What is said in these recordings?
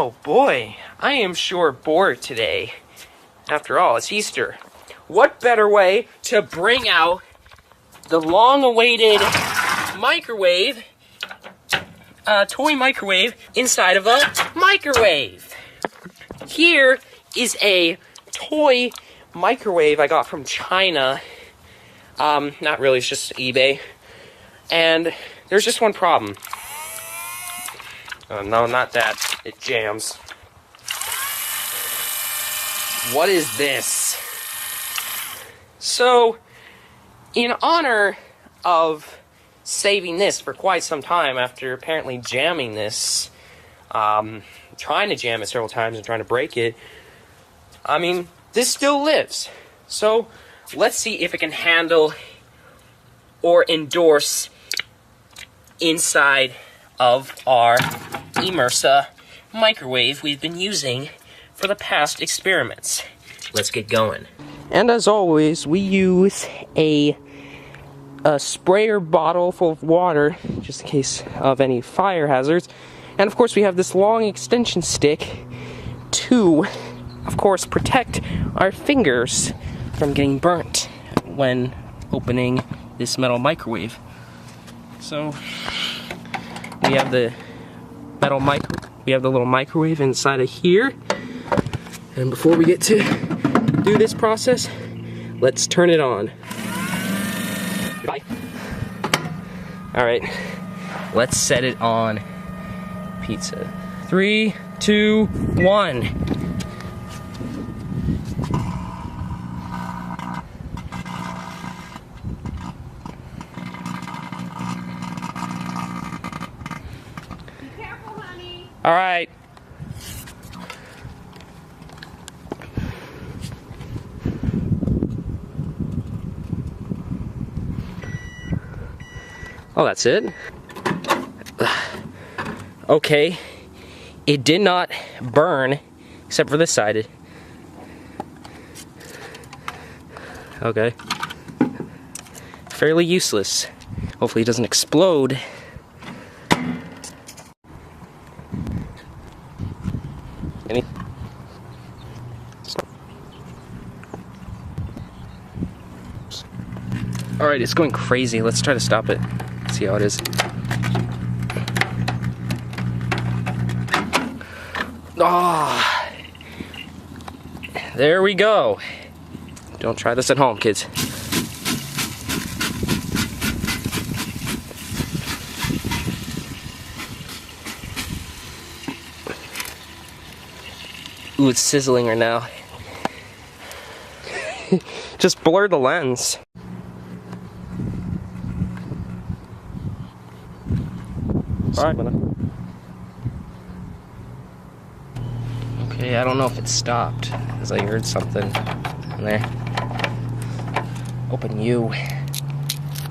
Oh boy, I am sure bored today. After all, it's Easter. What better way to bring out the long-awaited microwave, toy microwave inside of a microwave? Here is a toy microwave I got from China. Not really, it's just eBay. And there's just one problem. No, not that. It jams. What is this? So, in honor of saving this for quite some time after apparently jamming this, trying to jam it several times and trying to break it, I mean, this still lives. So, let's see if it can handle or endorse inside of our Immersa microwave we've been using for the past experiments. Let's get going. And as always, we use a sprayer bottle full of water, just in case of any fire hazards. And of course we have this long extension stick to, of course, protect our fingers from getting burnt when opening this metal microwave. So we have the little microwave inside of here. And before we get to do this process, let's turn it on. Bye. All right, let's set it on pizza. 3, 2, 1. All right. Oh, that's it? Okay. It did not burn, except for this side. Okay. Fairly useless. Hopefully it doesn't explode. Alright, it's going crazy. Let's try to stop it. See how it is. Ah, there we go. Don't try this at home, kids. Ooh, it's sizzling right now. Just blur the lens. Alright. Okay, I don't know if it stopped, because I heard something in there. Open you.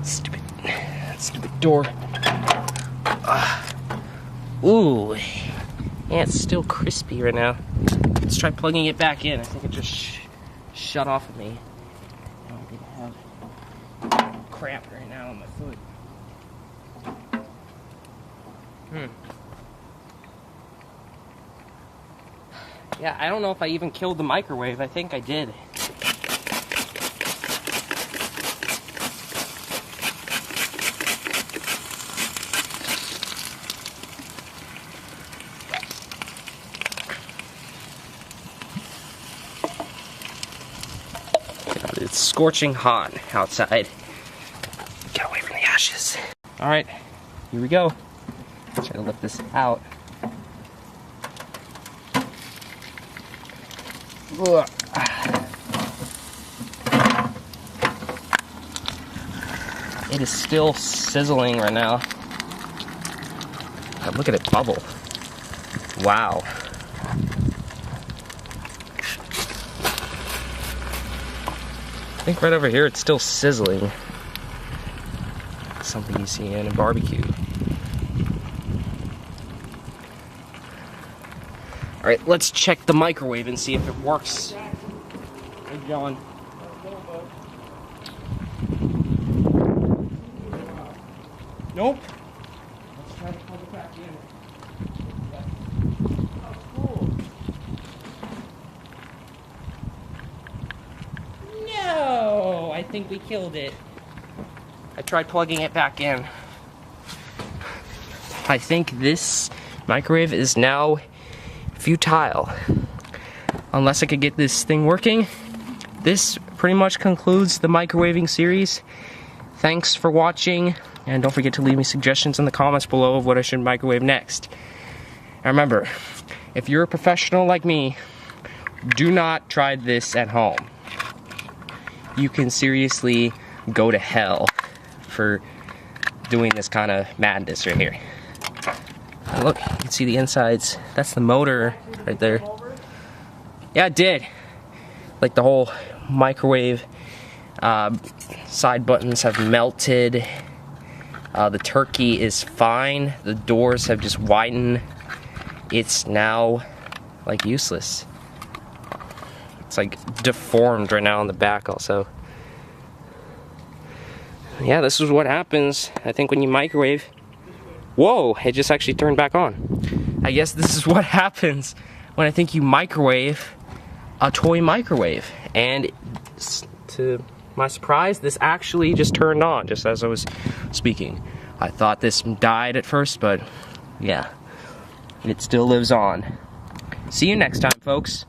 Stupid door. Ooh. Yeah, it's still crispy right now. Let's try plugging it back in. I think it just shut off of me. I'm gonna have cramp right now on my foot. Yeah, I don't know if I even killed the microwave. I think I did. God, it's scorching hot outside. Get away from the ashes. Alright, here we go. Try to lift this out. Ugh. It is still sizzling right now. God, look at it bubble. Wow. I think right over here it's still sizzling. Something you see in a barbecue. Alright, let's check the microwave and see if it works. Hey, John. Nope. Let's try to plug it back in. Oh, cool. think we killed it. I tried plugging it back in. I think this microwave is now futile. Unless I could get this thing working. This pretty much concludes the microwaving series. Thanks for watching, and don't forget to leave me suggestions in the comments below of what I should microwave next. And remember, if you're a professional like me, do not try this at home. You can seriously go to hell for doing this kind of madness right here. And look, you can see the insides. That's the motor right there. Yeah, it did. Like the whole microwave side buttons have melted. The turkey is fine. The doors have just widened. It's now like useless. It's like deformed right now on the back also. Yeah, this is what happens, I think, when you microwave. Whoa, it just actually turned back on. I guess this is what happens when I think you microwave a toy microwave. And to my surprise, this actually just turned on just as I was speaking. I thought this died at first, but yeah, it still lives on. See you next time, folks.